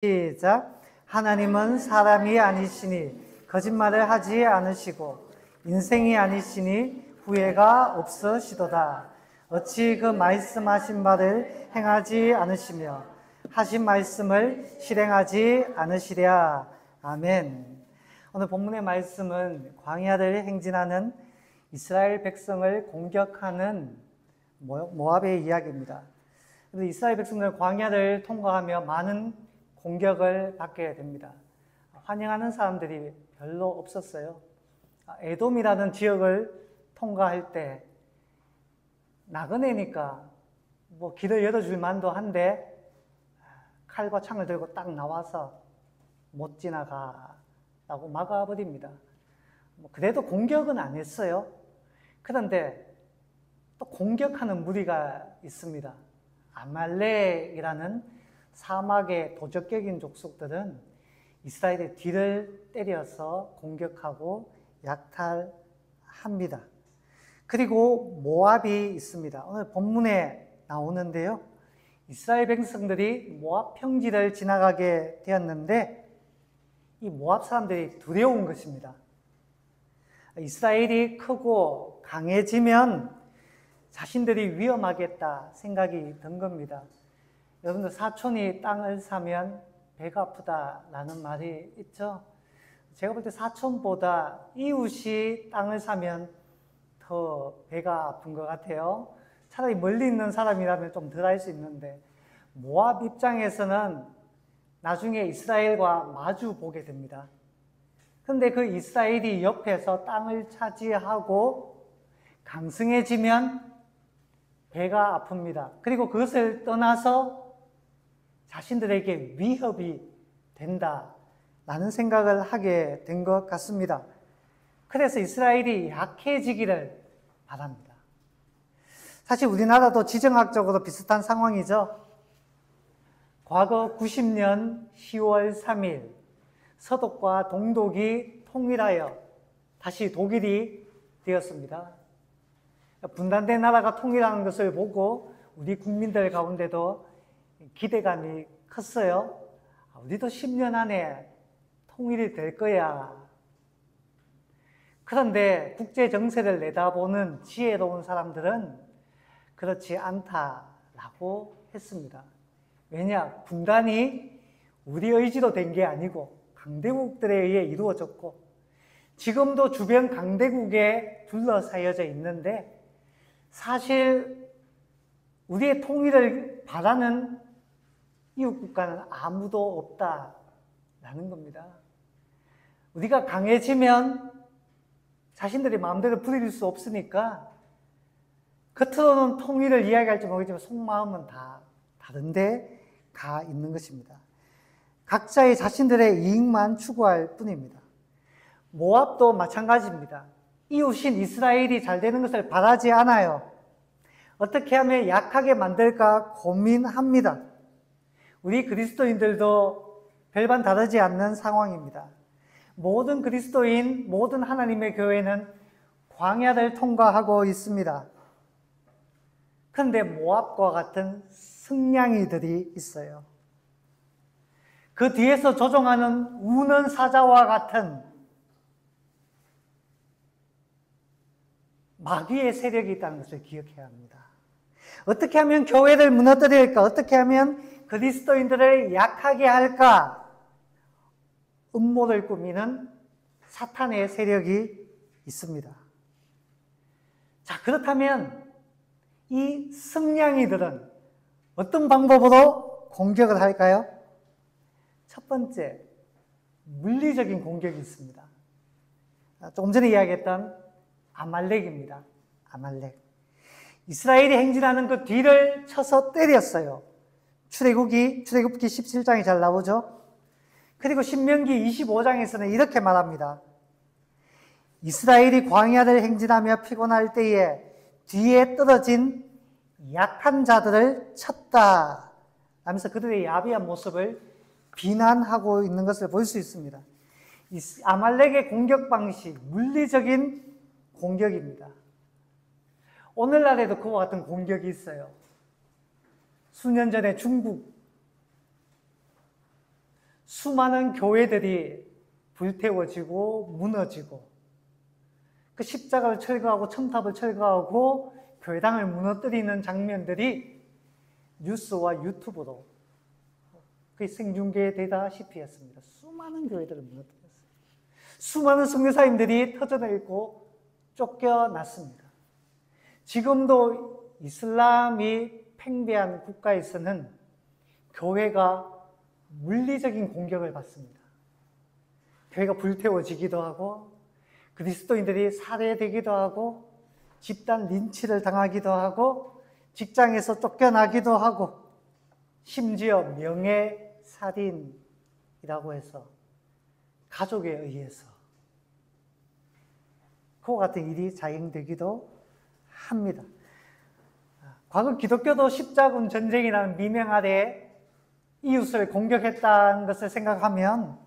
시작. 하나님은 사람이 아니시니 거짓말을 하지 않으시고 인생이 아니시니 후회가 없으시도다. 어찌 그 말씀하신 바를 행하지 않으시며 하신 말씀을 실행하지 않으시랴. 아멘. 오늘 본문의 말씀은 광야를 행진하는 이스라엘 백성을 공격하는 모압의 이야기입니다. 이스라엘 백성들은 광야를 통과하며 많은 공격을 받게 됩니다. 환영하는 사람들이 별로 없었어요. 에돔이라는 지역을 통과할 때 나그네니까 길을 열어줄 만도 한데 칼과 창을 들고 딱 나와서 못 지나가라고 막아버립니다. 그래도 공격은 안 했어요. 그런데 또 공격하는 무리가 있습니다. 아말렉이라는 사막의 도적격인 족속들은 이스라엘의 뒤를 때려서 공격하고 약탈합니다. 그리고 모압이 있습니다. 오늘 본문에 나오는데요. 이스라엘 백성들이 모압 평지를 지나가게 되었는데 이 모압 사람들이 두려운 것입니다. 이스라엘이 크고 강해지면 자신들이 위험하겠다 생각이 든 겁니다. 여러분들 사촌이 땅을 사면 배가 아프다라는 말이 있죠. 제가 볼 때 사촌보다 이웃이 땅을 사면 더 배가 아픈 것 같아요. 차라리 멀리 있는 사람이라면 좀 덜 할 수 있는데 모압 입장에서는 나중에 이스라엘과 마주 보게 됩니다. 그런데 그 이스라엘이 옆에서 땅을 차지하고 강성해지면 배가 아픕니다. 그리고 그것을 떠나서 자신들에게 위협이 된다라는 생각을 하게 된 것 같습니다. 그래서 이스라엘이 약해지기를 바랍니다. 사실 우리나라도 지정학적으로 비슷한 상황이죠. 과거 90년 10월 3일 서독과 동독이 통일하여 다시 독일이 되었습니다. 분단된 나라가 통일하는 것을 보고 우리 국민들 가운데도 기대감이 컸어요. 우리도 10년 안에 통일이 될 거야. 그런데 국제 정세를 내다보는 지혜로운 사람들은 그렇지 않다라고 했습니다. 왜냐? 분단이 우리 의지로 된 게 아니고 강대국들에 의해 이루어졌고 지금도 주변 강대국에 둘러싸여져 있는데 사실 우리의 통일을 바라는 이웃 국가는 아무도 없다라는 겁니다. 우리가 강해지면 자신들이 마음대로 부릴 수 없으니까 겉으로는 통일을 이야기할지 모르겠지만 속마음은 다 다른데 가 있는 것입니다. 각자의 자신들의 이익만 추구할 뿐입니다. 모압도 마찬가지입니다. 이웃인 이스라엘이 잘 되는 것을 바라지 않아요. 어떻게 하면 약하게 만들까 고민합니다. 우리 그리스도인들도 별반 다르지 않는 상황입니다. 모든 그리스도인, 모든 하나님의 교회는 광야를 통과하고 있습니다. 그런데 모압과 같은 승냥이들이 있어요. 그 뒤에서 조종하는 우는 사자와 같은 마귀의 세력이 있다는 것을 기억해야 합니다. 어떻게 하면 교회를 무너뜨릴까? 어떻게 하면 그리스도인들을 약하게 할까? 음모를 꾸미는 사탄의 세력이 있습니다. 자, 그렇다면 이 승냥이들은 어떤 방법으로 공격을 할까요? 첫 번째, 물리적인 공격이 있습니다. 조금 전에 이야기했던 아말렉입니다. 아말렉. 이스라엘이 행진하는 그 뒤를 쳐서 때렸어요. 출애굽기 17장이 잘 나오죠. 그리고 신명기 25장에서는 이렇게 말합니다. 이스라엘이 광야를 행진하며 피곤할 때에 뒤에 떨어진 약한 자들을 쳤다 하면서 그들의 야비한 모습을 비난하고 있는 것을 볼 수 있습니다. 아말렉의 공격 방식, 물리적인 공격입니다. 오늘날에도 그와 같은 공격이 있어요. 수년 전에 중국 수많은 교회들이 불태워지고 무너지고 그 십자가를 철거하고 첨탑을 철거하고 교회당을 무너뜨리는 장면들이 뉴스와 유튜브로 그 생중계되다시피 했습니다. 수많은 교회들을 무너뜨렸어요. 수많은 선교사님들이 터져내고 쫓겨났습니다. 지금도 이슬람이 팽배한 국가에서는 교회가 물리적인 공격을 받습니다. 교회가 불태워지기도 하고 그리스도인들이 살해되기도 하고 집단 린치를 당하기도 하고 직장에서 쫓겨나기도 하고 심지어 명예살인이라고 해서 가족에 의해서 그와 같은 일이 자행되기도 합니다. 과거 기독교도 십자군 전쟁이라는 미명 아래 이웃을 공격했다는 것을 생각하면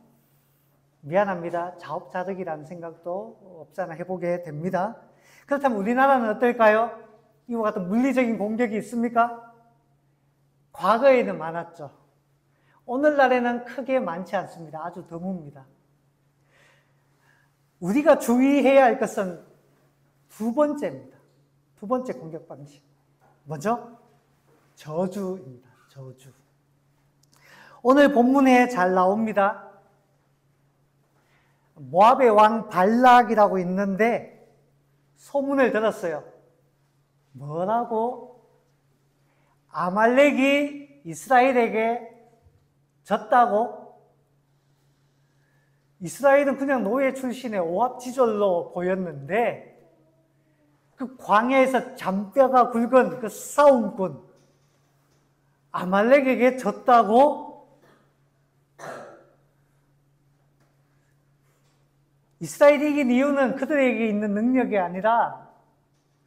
미안합니다. 자업자득이라는 생각도 없잖아 해보게 됩니다. 그렇다면 우리나라는 어떨까요? 이와 같은 물리적인 공격이 있습니까? 과거에는 많았죠. 오늘날에는 크게 많지 않습니다. 아주 드뭅니다. 우리가 주의해야 할 것은 두 번째입니다. 두 번째 공격 방식. 뭐죠? 저주입니다. 저주. 오늘 본문에 잘 나옵니다. 모압의 왕 발락이라고 있는데 소문을 들었어요. 뭐라고? 아말렉이 이스라엘에게 졌다고? 이스라엘은 그냥 노예 출신의 오합지졸로 보였는데 그 광야에서 잔뼈가 굵은 그 싸움꾼 아말렉에게 졌다고? 이스라엘이 이긴 이유는 그들에게 있는 능력이 아니라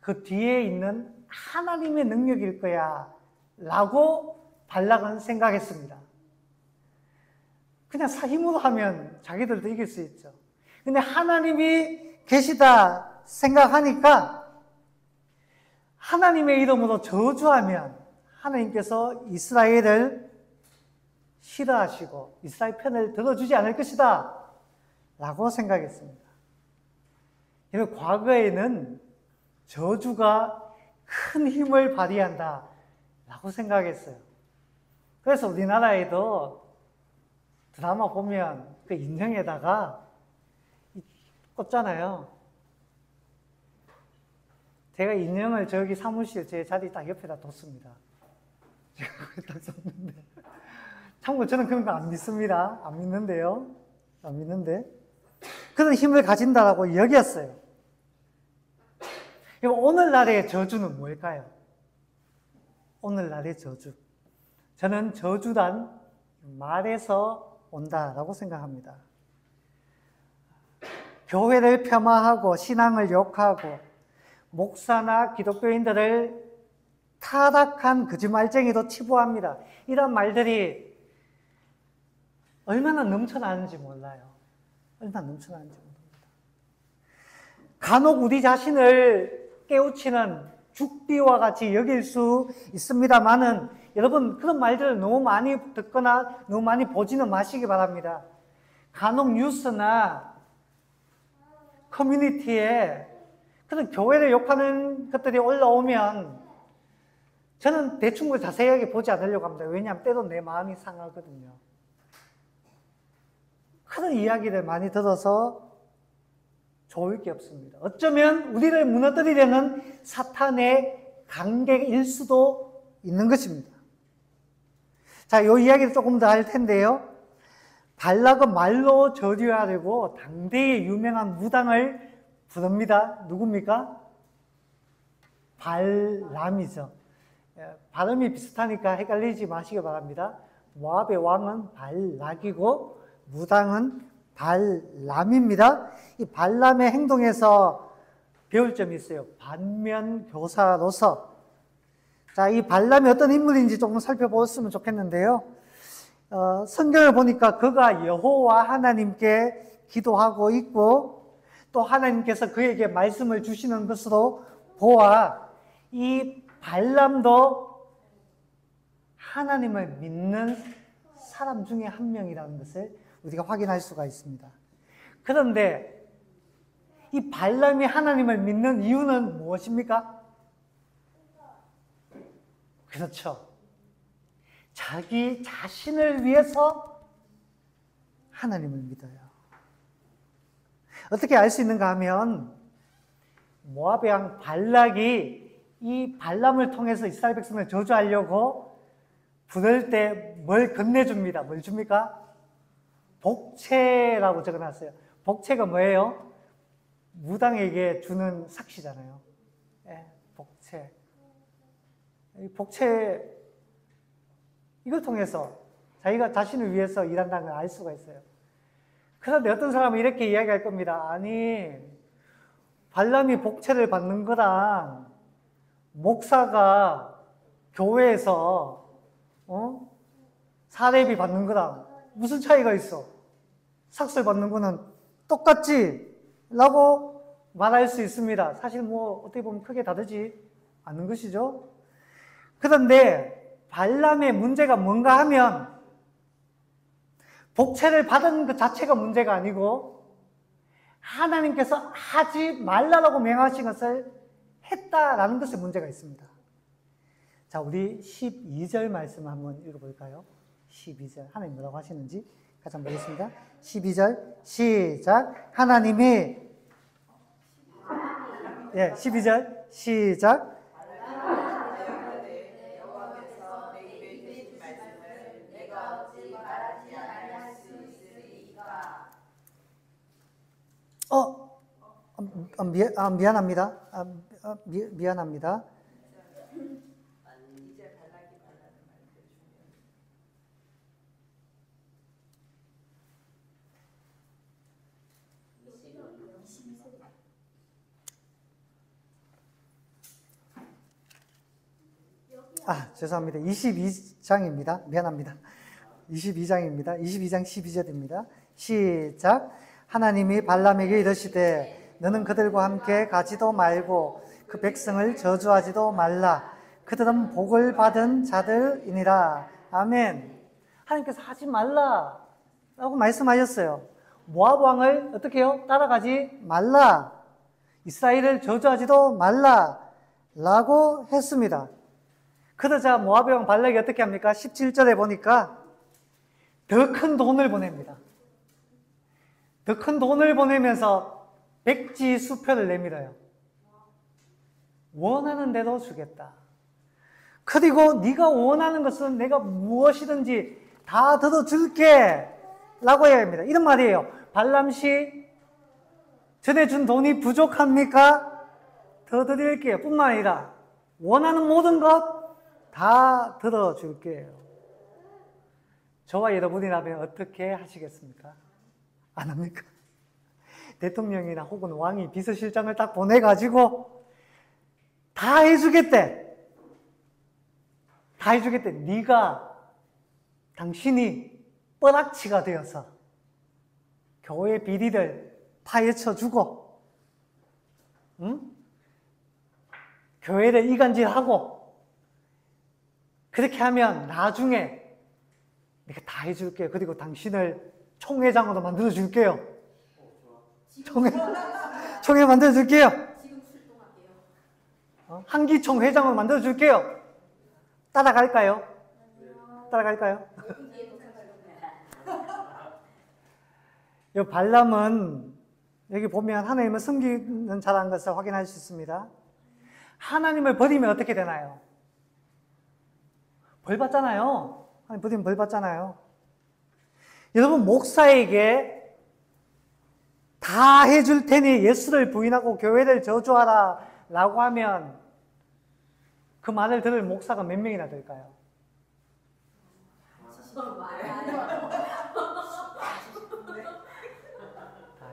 그 뒤에 있는 하나님의 능력일 거야 라고 발락은 생각했습니다. 그냥 힘으로 하면 자기들도 이길 수 있죠. 근데 하나님이 계시다 생각하니까 하나님의 이름으로 저주하면 하나님께서 이스라엘을 싫어하시고 이스라엘 편을 들어주지 않을 것이다 라고 생각했습니다. 여러분, 과거에는 저주가 큰 힘을 발휘한다 라고 생각했어요. 그래서 우리나라에도 드라마 보면 그 인형에다가 꽂잖아요. 제가 인형을 저기 사무실 제 자리 딱 옆에다 뒀습니다. 제가 딱 뒀는데 참고로 저는 그런 거 안 믿습니다. 안 믿는데요. 안 믿는데 그런 힘을 가진다라고 여겼어요. 오늘날의 저주는 뭘까요? 오늘날의 저주. 저는 저주란 말에서 온다라고 생각합니다. 교회를 폄하하고 신앙을 욕하고 목사나 기독교인들을 타락한 거짓말쟁이도 치부합니다. 이런 말들이 얼마나 넘쳐나는지 몰라요. 얼마나 넘쳐나는지 모릅니다. 간혹 우리 자신을 깨우치는 죽비와 같이 여길 수 있습니다만은 여러분 그런 말들을 너무 많이 듣거나 너무 많이 보지는 마시기 바랍니다. 간혹 뉴스나 커뮤니티에 그런 교회를 욕하는 것들이 올라오면 저는 대충 자세하게 보지 않으려고 합니다. 왜냐하면 때로 내 마음이 상하거든요. 그런 이야기를 많이 들어서 좋을 게 없습니다. 어쩌면 우리를 무너뜨리려는 사탄의 관계일 수도 있는 것입니다. 자, 이 이야기를 조금 더 할 텐데요. 발락은 말로 저주하려고 당대의 유명한 무당을 부릅니다. 누굽니까? 발람이죠. 발음이 비슷하니까 헷갈리지 마시기 바랍니다. 모압의 왕은 발락이고 무당은 발람입니다. 이 발람의 행동에서 배울 점이 있어요. 반면교사로서. 자, 이 발람이 어떤 인물인지 조금 살펴보았으면 좋겠는데요. 성경을 보니까 그가 여호와 하나님께 기도하고 있고 또 하나님께서 그에게 말씀을 주시는 것으로 보아 이 발람도 하나님을 믿는 사람 중에 한 명이라는 것을 우리가 확인할 수가 있습니다. 그런데 이 발람이 하나님을 믿는 이유는 무엇입니까? 그렇죠. 자기 자신을 위해서 하나님을 믿어요. 어떻게 알 수 있는가 하면 모압의 왕 발락이 이 발람을 통해서 이스라엘 백성을 저주하려고 부를 때 뭘 건네줍니다. 뭘 줍니까? 복채라고 적어놨어요. 복채가 뭐예요? 무당에게 주는 삭시잖아요. 예, 복채. 이 복채, 이걸 통해서 자기가 자신을 위해서 일한다는 걸 알 수가 있어요. 그런데 어떤 사람은 이렇게 이야기할 겁니다. 아니, 발람이 복채를 받는 거랑 목사가 교회에서 사례비 받는 거랑 무슨 차이가 있어? 삭설 받는 거는 똑같지? 라고 말할 수 있습니다. 사실 뭐 어떻게 보면 크게 다르지 않는 것이죠. 그런데 발람의 문제가 뭔가 하면 복채를 받은 그 자체가 문제가 아니고 하나님께서 하지 말라라고 명하신 것을 했다라는 것에 문제가 있습니다. 자, 우리 12절 말씀 한번 읽어볼까요? 12절 하나님 뭐라고 하시는지 같이 한번 보겠습니다. 12절 시작. 하나님이 12절 시작. 미안합니다. 미안합니다. 죄송합니다. 22장입니다. 미안합니다. 22장입니다. 22장 12절입니다. 시작. 하나님이 발람에게 이르시되 너는 그들과 함께 가지도 말고 그 백성을 저주하지도 말라. 그들은 복을 받은 자들이니라. 아멘. 하나님께서 하지 말라 라고 말씀하셨어요. 모압 왕을 어떻게 해요? 따라가지 말라. 이스라엘을 저주하지도 말라 라고 했습니다. 그러자 모압의 왕 발락이 어떻게 합니까? 17절에 보니까 더 큰 돈을 보냅니다. 더 큰 돈을 보내면서 백지 수표를 내밀어요. 원하는 대로 주겠다. 그리고 네가 원하는 것은 내가 무엇이든지 다 들어줄게 라고 해야 합니다. 이런 말이에요. 발람씨 전해준 돈이 부족합니까? 더 드릴게요. 뿐만 아니라 원하는 모든 것 다 들어줄게요. 저와 여러분이라면 어떻게 하시겠습니까? 안 합니까? 대통령이나 혹은 왕이 비서실장을 딱 보내가지고 다 해주겠대. 다 해주겠대. 당신이 뻘악치가 되어서 교회 비리를 파헤쳐주고 교회를 이간질하고 그렇게 하면 나중에 내가 다 해줄게요. 그리고 당신을 총회장으로 만들어줄게요. 총회 만들어줄게요. 지금 출동할게요. 한기총 회장으로 만들어줄게요. 따라갈까요? 따라갈까요? 이 발람은 여기 보면 하나님을 섬기는 자라는 것을 확인할 수 있습니다. 하나님을 버리면 어떻게 되나요? 벌 받잖아요. 하나님 버리면 벌 받잖아요. 여러분, 목사에게 다 해줄 테니 예수를 부인하고 교회를 저주하라 라고 하면 그 말을 들을 목사가 몇 명이나 될까요?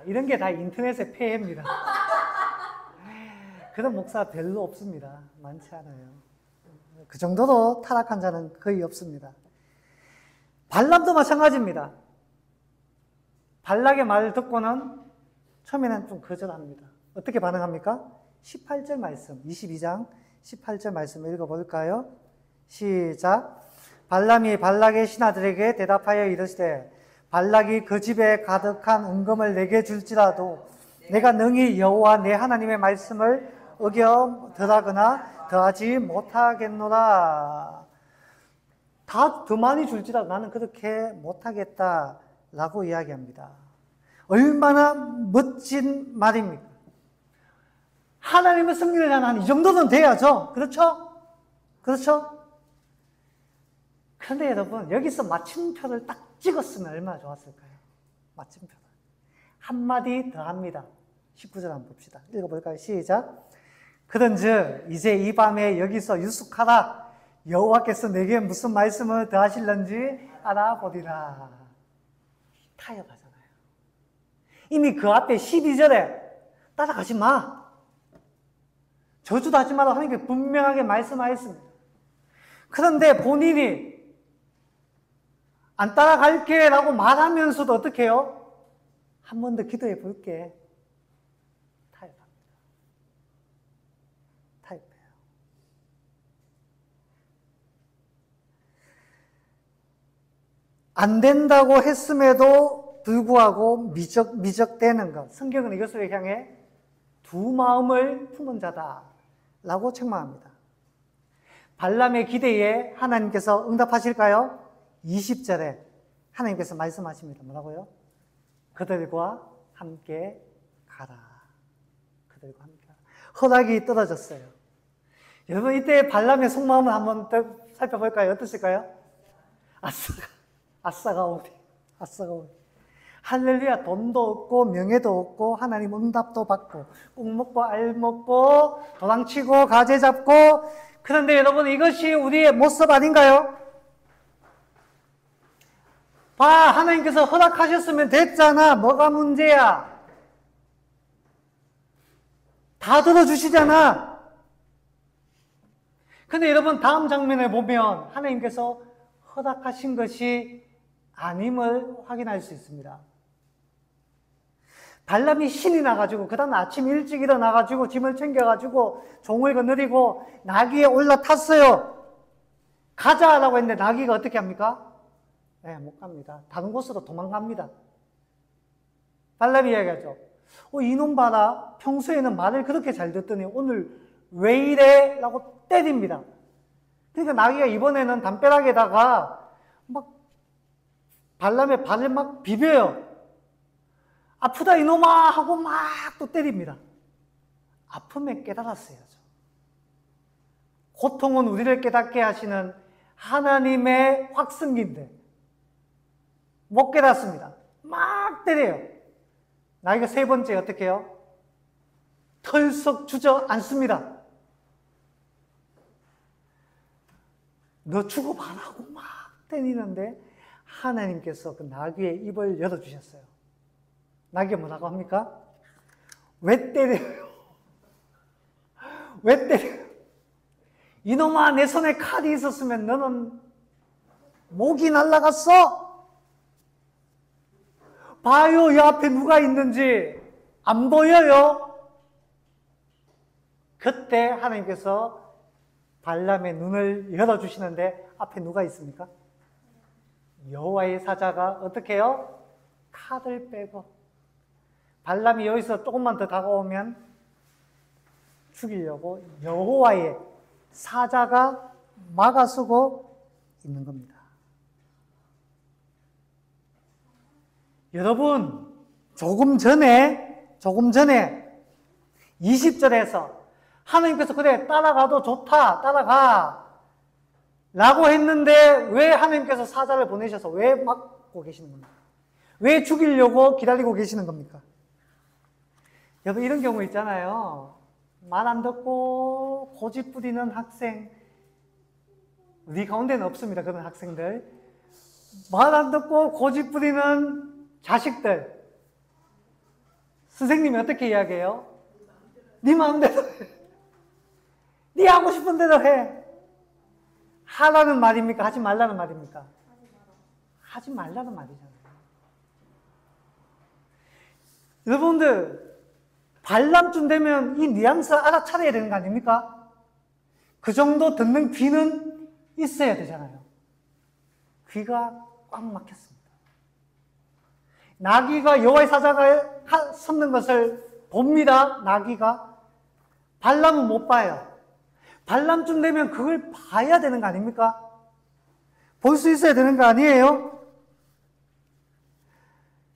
이런 게 다 인터넷의 폐해입니다. 그런 목사 별로 없습니다. 많지 않아요. 그 정도로 타락한 자는 거의 없습니다. 발람도 마찬가지입니다. 발락의 말을 듣고는 처음에는 좀 거절합니다. 어떻게 반응합니까? 18절 말씀, 22장 18절 말씀 읽어볼까요? 시작. 발람이 발락의 신하들에게 대답하여 이르시되 발락이 그 집에 가득한 은금을 내게 줄지라도 내가 능히 여호와 내 하나님의 말씀을 어겨 덜하거나 더하지 못하겠노라. 다 더 많이 줄지라도 나는 그렇게 못하겠다라고 이야기합니다. 얼마나 멋진 말입니까? 하나님의 승리를 하는 이 정도는 돼야죠. 그렇죠? 그렇죠? 그런데 여러분, 여기서 마침표를 딱 찍었으면 얼마나 좋았을까요? 마침표를. 한마디 더 합니다. 19절 한번 봅시다. 읽어볼까요? 시작. 그런즉 이제 이 밤에 여기서 유숙하라. 여호와께서 내게 무슨 말씀을 더하실런지 알아보리라. 타협하잖아요. 이미 그 앞에 12절에 따라가지 마. 저주도 하지 마라 하나님께 분명하게 말씀하였습니다. 그런데 본인이 안 따라갈게 라고 말하면서도 어떻게 해요? 한 번 더 기도해 볼게. 타협합니다. 타협해요. 안 된다고 했음에도 불구하고 미적대는 것. 성경은 이것을 향해 두 마음을 품은 자다라고 책망합니다. 발람의 기대에 하나님께서 응답하실까요? 20절에 하나님께서 말씀하십니다. 뭐라고요? 그들과 함께 가라. 그들과 함께 가라. 허락이 떨어졌어요. 여러분, 이때 발람의 속마음을 한번 더 살펴볼까요? 어떠실까요? 아싸가 오리. 할렐루야, 돈도 없고 명예도 없고 하나님 응답도 받고 국 먹고 알 먹고 도망치고 가재 잡고. 그런데 여러분, 이것이 우리의 모습 아닌가요? 봐, 하나님께서 허락하셨으면 됐잖아. 뭐가 문제야? 다 들어주시잖아. 근데 여러분, 다음 장면을 보면 하나님께서 허락하신 것이 아님을 확인할 수 있습니다. 발람이 신이 나가지고 그 다음 아침 일찍 일어나가지고 짐을 챙겨가지고 종을 거느리고 나귀에 올라탔어요. 가자라고 했는데 나귀가 어떻게 합니까? 네, 못 갑니다. 다른 곳으로 도망갑니다. 발람이 이야기하죠. 이놈 봐라. 평소에는 말을 그렇게 잘 듣더니 오늘 왜 이래? 라고 때립니다. 그러니까 나귀가 이번에는 담벼락에다가 막 발람의 발을 막 비벼요. 아프다 이놈아 하고 막 또 때립니다. 아픔에 깨달았어야죠. 고통은 우리를 깨닫게 하시는 하나님의 확승기인데 못 깨닫습니다. 막 때려요. 나이가 세 번째 어떻게 해요? 털썩 주저앉습니다. 너 죽어봐라고 막 때리는데 하나님께서 그 나귀의 입을 열어주셨어요. 나귀가 뭐라고 합니까? 왜 때려요? 왜 때려요? 이놈아, 내 손에 칼이 있었으면 너는 목이 날아갔어? 봐요, 이 앞에 누가 있는지 안 보여요? 그때 하나님께서 발람의 눈을 열어주시는데 앞에 누가 있습니까? 여호와의 사자가 어떻게 해요? 칼을 빼고 발람이 여기서 조금만 더 다가오면 죽이려고 여호와의 사자가 막아서고 있는 겁니다. 여러분, 조금 전에 20절에서 하나님께서 그래 따라가도 좋다, 따라가 라고 했는데 왜 하나님께서 사자를 보내셔서 왜 막고 계시는 겁니까? 왜 죽이려고 기다리고 계시는 겁니까? 여러분, 이런 경우 있잖아요. 말 안 듣고 고집 부리는 학생, 우리 가운데는 없습니다. 그런 학생들. 말 안 듣고 고집 부리는 자식들. 선생님이 어떻게 이야기해요? 네 마음대로 해. 네 하고 싶은 대로 해. 하라는 말입니까? 하지 말라는 말입니까? 하지 말라는 말이잖아요. 여러분들, 발람쯤 되면 이 뉘앙스를 알아차려야 되는 거 아닙니까? 그 정도 듣는 귀는 있어야 되잖아요. 귀가 꽉 막혔습니다. 나귀가 여호와의 사자가 섰는 것을 봅니다. 나귀가. 발람은 못 봐요. 발람쯤 되면 그걸 봐야 되는 거 아닙니까? 볼 수 있어야 되는 거 아니에요?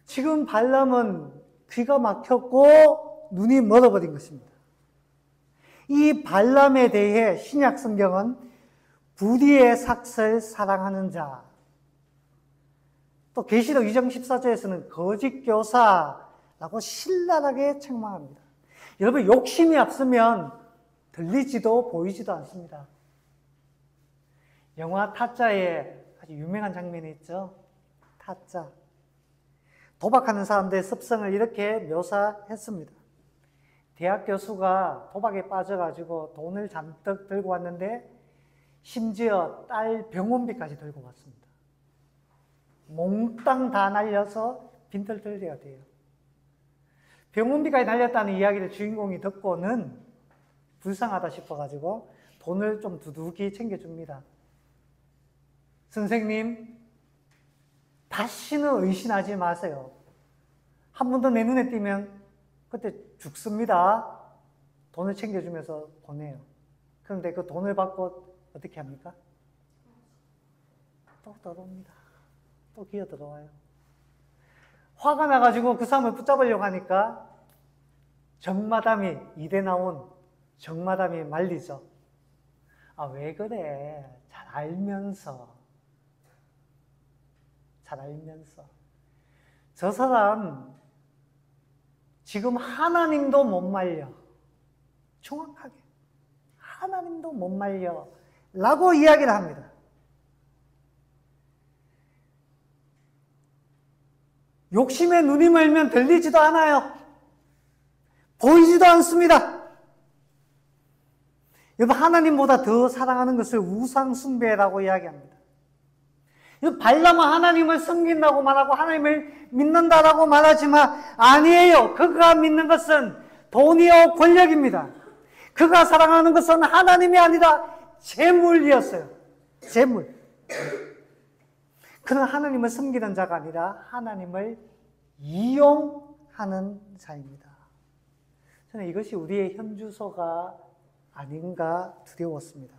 지금 발람은 귀가 막혔고 눈이 멀어버린 것입니다. 이 발람에 대해 신약 성경은 불의의 삭설 사랑하는 자, 또 계시록 2장 14절에서는 거짓 교사라고 신랄하게 책망합니다. 여러분, 욕심이 앞서면 들리지도 보이지도 않습니다. 영화 타짜에 아주 유명한 장면이 있죠. 타짜. 도박하는 사람들의 습성을 이렇게 묘사했습니다. 대학 교수가 도박에 빠져가지고 돈을 잔뜩 들고 왔는데 심지어 딸 병원비까지 들고 왔습니다. 몽땅 다 날려서 빈털털려야 돼요. 병원비까지 날렸다는 이야기를 주인공이 듣고는 불쌍하다 싶어가지고 돈을 좀 두둑이 챙겨줍니다. 선생님, 다시는 의심하지 마세요. 한 번 더 내 눈에 띄면 그때 죽습니다. 돈을 챙겨주면서 보내요. 그런데 그 돈을 받고 어떻게 합니까? 또 들어옵니다. 또 기어 들어와요. 화가 나가지고 그 사람을 붙잡으려고 하니까 정마담이, 이대 나온 정마담이 말리죠. 아, 왜 그래? 잘 알면서. 저 사람 지금 하나님도 못 말려. 정확하게. 하나님도 못 말려. 라고 이야기를 합니다. 욕심에 눈이 멀면 들리지도 않아요. 보이지도 않습니다. 여러분, 하나님보다 더 사랑하는 것을 우상숭배라고 이야기합니다. 발람은 하나님을 섬긴다고 말하고 하나님을 믿는다라고 말하지만 아니에요. 그가 믿는 것은 돈이요 권력입니다. 그가 사랑하는 것은 하나님이 아니라 재물이었어요. 재물. 그는 하나님을 섬기는 자가 아니라 하나님을 이용하는 자입니다. 저는 이것이 우리의 현주소가 아닌가 두려웠습니다.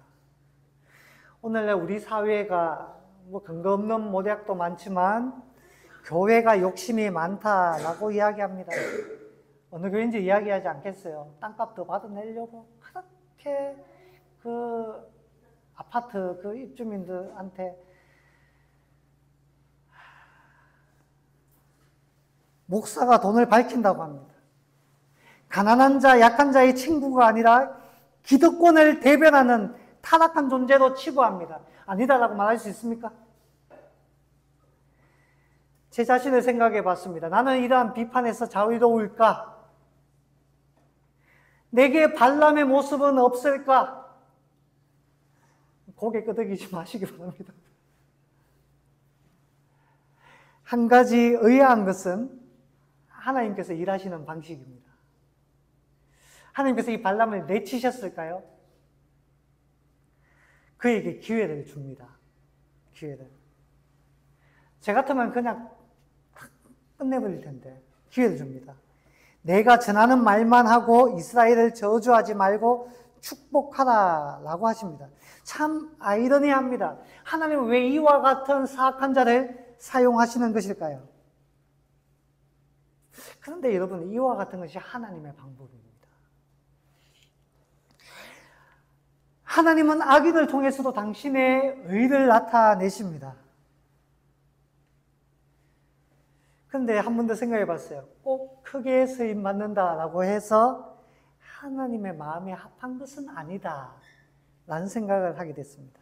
오늘날 우리 사회가 근거 없는 모략도 많지만 교회가 욕심이 많다라고 이야기합니다. 어느 교회인지 이야기하지 않겠어요. 땅값 더 받아내려고 그렇게 그 아파트 그 입주민들한테 목사가 돈을 밝힌다고 합니다. 가난한 자, 약한 자의 친구가 아니라 기득권을 대변하는 타락한 존재로 치부합니다. 아니다라고 말할 수 있습니까? 제 자신을 생각해 봤습니다. 나는 이러한 비판에서 자유로울까? 내게 발람의 모습은 없을까? 고개 끄덕이지 마시기 바랍니다. 한 가지 의아한 것은 하나님께서 일하시는 방식입니다. 하나님께서 이 발람을 내치셨을까요? 그에게 기회를 줍니다. 기회를. 제 같으면 그냥 끝내버릴 텐데 기회를 줍니다. 내가 전하는 말만 하고 이스라엘을 저주하지 말고 축복하라 라고 하십니다. 참 아이러니합니다. 하나님은 왜 이와 같은 사악한 자를 사용하시는 것일까요? 그런데 여러분, 이와 같은 것이 하나님의 방법입니다. 하나님은 악인을 통해서도 당신의 의를 나타내십니다. 그런데 한 번 더 생각해 봤어요. 꼭 크게 쓰임 받는다라고 해서 하나님의 마음에 합한 것은 아니다 라는 생각을 하게 됐습니다.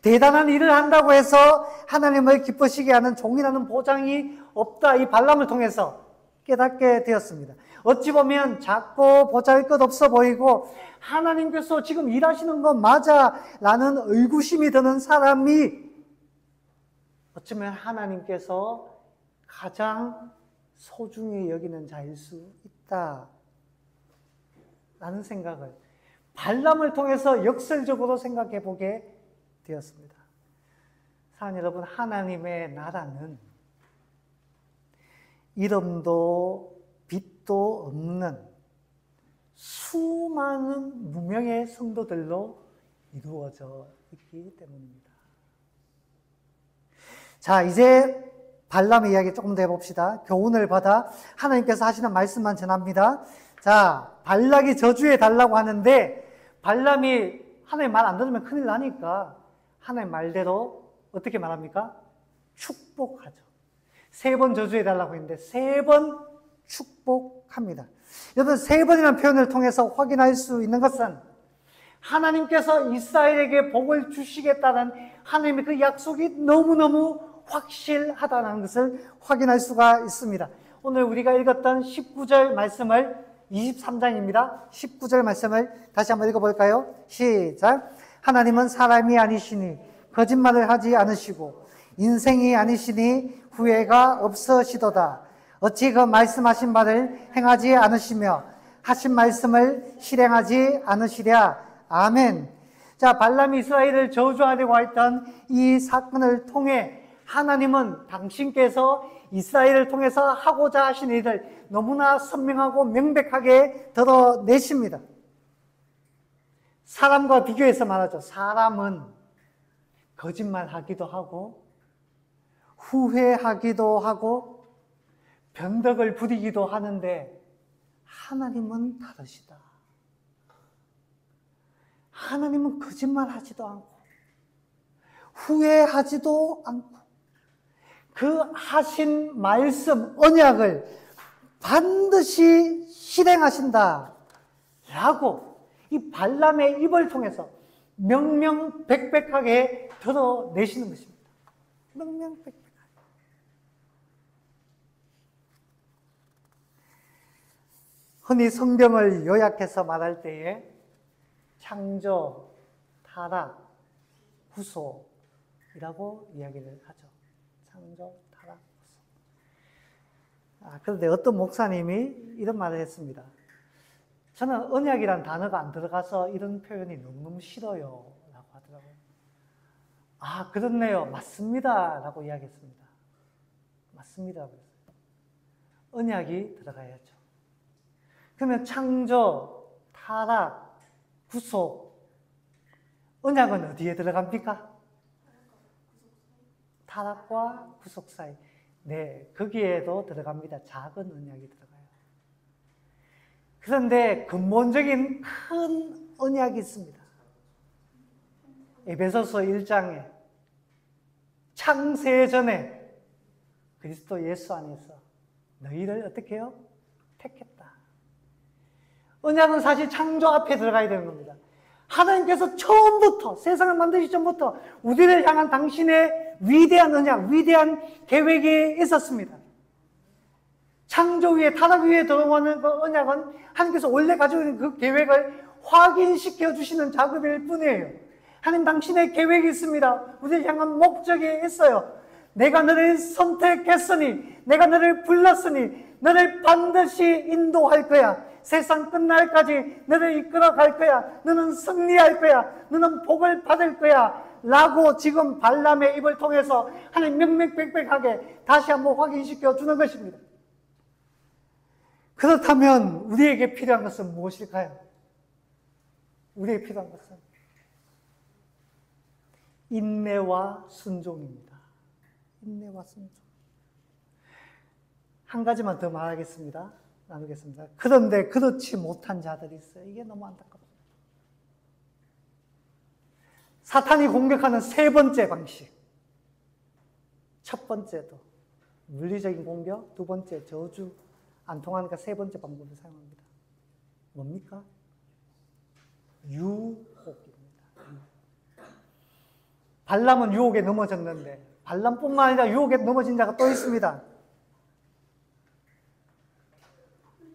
대단한 일을 한다고 해서 하나님을 기쁘시게 하는 종이라는 보장이 없다, 이 발람을 통해서 깨닫게 되었습니다. 어찌 보면 작고 보잘것없어 보이고 하나님께서 지금 일하시는 건 맞아 라는 의구심이 드는 사람이 어쩌면 하나님께서 가장 소중히 여기는 자일 수 있다 라는 생각을 발람을 통해서 역설적으로 생각해 보게 되었습니다. 사랑하는 여러분, 하나님의 나라는 이름도 빛도 없는 수많은 무명의 성도들로 이루어져 있기 때문입니다. 자, 이제 발람의 이야기 조금 더 해봅시다. 교훈을 받아 하나님께서 하시는 말씀만 전합니다. 자, 발락이 저주해 달라고 하는데 발람이 하나님 말 안 들으면 큰일 나니까 하나님 말대로 어떻게 말합니까? 축복하죠. 3번 저주해 달라고 했는데 3번 축복합니다. 여러분, 3번이라는 표현을 통해서 확인할 수 있는 것은 하나님께서 이스라엘에게 복을 주시겠다는 하나님의 그 약속이 너무너무 확실하다는 것을 확인할 수가 있습니다. 오늘 우리가 읽었던 19절 말씀을 23장입니다. 19절 말씀을 다시 한번 읽어볼까요? 시작. 하나님은 사람이 아니시니 거짓말을 하지 않으시고 인생이 아니시니 후회가 없으시도다. 어찌 그 말씀하신 바를 행하지 않으시며 하신 말씀을 실행하지 않으시랴. 아멘. 자, 발람이 이스라엘을 저주하려고 했던 이 사건을 통해 하나님은 당신께서 이스라엘을 통해서 하고자 하신 일을 너무나 선명하고 명백하게 드러내십니다. 사람과 비교해서 말하죠. 사람은 거짓말하기도 하고 후회하기도 하고 변덕을 부리기도 하는데 하나님은 다르시다. 하나님은 거짓말하지도 않고 후회하지도 않고 그 하신 말씀, 언약을 반드시 실행하신다 라고 이 발람의 입을 통해서 명명백백하게 드러내시는 것입니다. 명명백백하게. 흔히 성경을 요약해서 말할 때에 창조, 타락, 구속이라고 이야기를 하죠. 창조, 타락, 구속. 그런데 어떤 목사님이 이런 말을 했습니다. 저는 언약이란 단어가 안 들어가서 이런 표현이 너무너무 싫어요 라고 하더라고요. 그렇네요. 맞습니다 라고 이야기했습니다. 맞습니다. 언약이 들어가야죠. 그러면 창조, 타락, 구속, 언약은 어디에 들어갑니까? 타락과 구속 사이. 네, 거기에도 들어갑니다. 작은 언약이 들어가요. 그런데 근본적인 큰 언약이 있습니다. 에베소서 1장에 창세 전에 그리스도 예수 안에서 너희를 어떻게 해요? 택했다. 언약은 사실 창조 앞에 들어가야 되는 겁니다. 하나님께서 처음부터, 세상을 만드시기 전부터 우리를 향한 당신의 위대한 언약, 위대한 계획이 있었습니다. 창조 위에, 타락 위에 들어오는 그 언약은 하나님께서 원래 가지고 있는 그 계획을 확인시켜 주시는 작업일 뿐이에요. 하나님 당신의 계획이 있습니다. 우리를 향한 목적이 있어요. 내가 너를 선택했으니, 내가 너를 불렀으니, 너를 반드시 인도할 거야. 세상 끝날까지 너를 이끌어 갈 거야. 너는 승리할 거야. 너는 복을 받을 거야. 라고 지금 발람의 입을 통해서 하나님 명명백백하게 다시 한번 확인시켜 주는 것입니다. 그렇다면 우리에게 필요한 것은 무엇일까요? 우리에게 필요한 것은 인내와 순종입니다. 인내와 순종. 한 가지만 더 말하겠습니다. 나누겠습니다. 그런데 그렇지 못한 자들이 있어요. 이게 너무 안타깝습니다. 사탄이 공격하는 3번째 방식. 첫 번째도 물리적인 공격, 2번째 저주, 안 통하니까 3번째 방법을 사용합니다. 뭡니까? 유혹입니다. 발람은 유혹에 넘어졌는데 발람뿐만 아니라 유혹에 넘어진 자가 또 있습니다.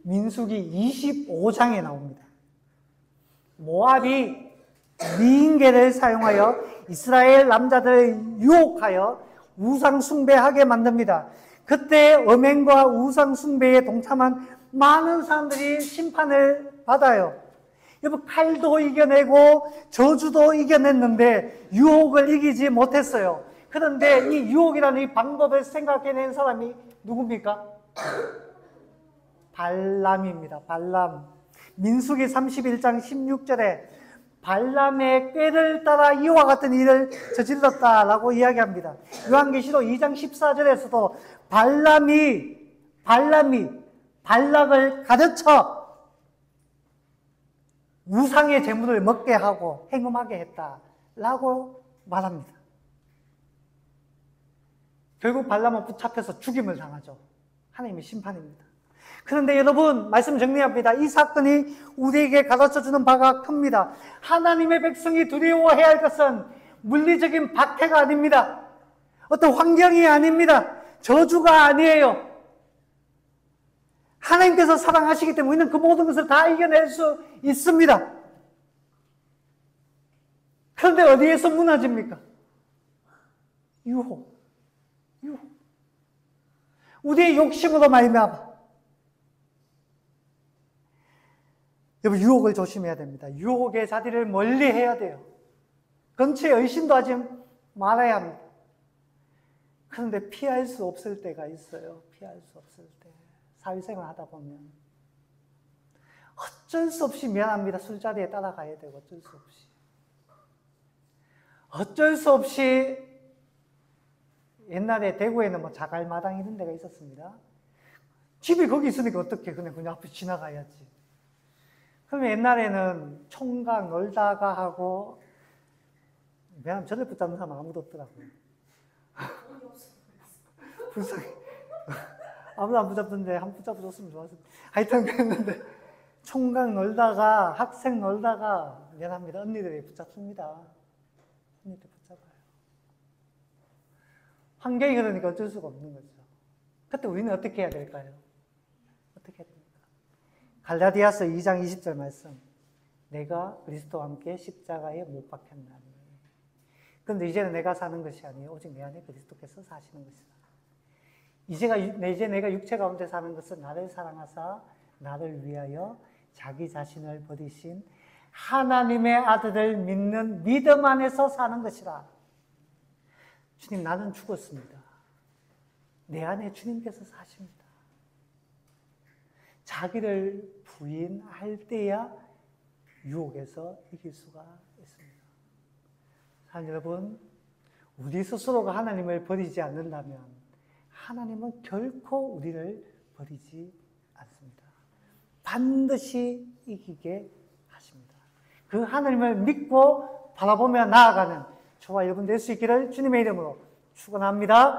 민수기 25장에 나옵니다. 모압이 미인계를 사용하여 이스라엘 남자들을 유혹하여 우상 숭배하게 만듭니다. 그때 음행과 우상 숭배에 동참한 많은 사람들이 심판을 받아요. 여러분, 칼도 이겨내고 저주도 이겨냈는데 유혹을 이기지 못했어요. 그런데 이 유혹이라는 이 방법을 생각해낸 사람이 누굽니까? 발람입니다. 발람. 민수기 31장 16절에 발람의 꾀를 따라 이와 같은 일을 저질렀다라고 이야기합니다. 요한계시록 2장 14절에서도 발람이 발락을 가르쳐 우상의 제물을 먹게 하고 행음하게 했다라고 말합니다. 결국 발람은 붙잡혀서 죽임을 당하죠. 하나님의 심판입니다. 그런데 여러분, 말씀 정리합니다. 이 사건이 우리에게 가르쳐주는 바가 큽니다. 하나님의 백성이 두려워해야 할 것은 물리적인 박해가 아닙니다. 어떤 환경이 아닙니다. 저주가 아니에요. 하나님께서 사랑하시기 때문에 우리는 그 모든 것을 다 이겨낼 수 있습니다. 그런데 어디에서 무너집니까? 유혹. 우리의 욕심으로 말미암아. 여러분, 유혹을 조심해야 됩니다. 유혹의 자리를 멀리 해야 돼요. 근처에 의심도 하지 말아야 합니다. 그런데 피할 수 없을 때가 있어요. 피할 수 없을 때. 사회생활 하다 보면 어쩔 수 없이 미안합니다. 술자리에 따라가야 되고 어쩔 수 없이 옛날에 대구에는 뭐 자갈마당 이런 데가 있었습니다. 집이 거기 있으니까 어떻게 그냥 앞에 지나가야지. 그러면 옛날에는 총각 놀다가 하고 미안하면 저를 붙잡는 사람 아무도 없더라고요. 불쌍해. 아무도 안 붙잡던데 한 붙잡아줬으면 좋았을 텐데. 하여튼 그랬는데 총각 놀다가 학생 놀다가 미안합니다. 언니들이 붙잡습니다. 언니들 붙잡아요. 환경이 그러니까 어쩔 수가 없는 거죠. 그때 우리는 어떻게 해야 될까요? 어떻게 해야 됩니까? 갈라디아서 2장 20절 말씀. 내가 그리스도와 함께 십자가에 못 박혔나니. 그런데 이제는 내가 사는 것이 아니에요. 오직 내 안에 그리스도께서 사시는 것이다. 이제 내가 육체 가운데 사는 것은 나를 사랑하사 나를 위하여 자기 자신을 버리신 하나님의 아들을 믿는 믿음 안에서 사는 것이라. 주님, 나는 죽었습니다. 내 안에 주님께서 사십니다. 자기를 부인할 때야 유혹에서 이길 수가 있습니다. 사랑하는 여러분, 우리 스스로가 하나님을 버리지 않는다면 하나님은 결코 우리를 버리지 않습니다. 반드시 이기게 하십니다. 그 하나님을 믿고 바라보며 나아가는 저와 여러분 될 수 있기를 주님의 이름으로 축원합니다.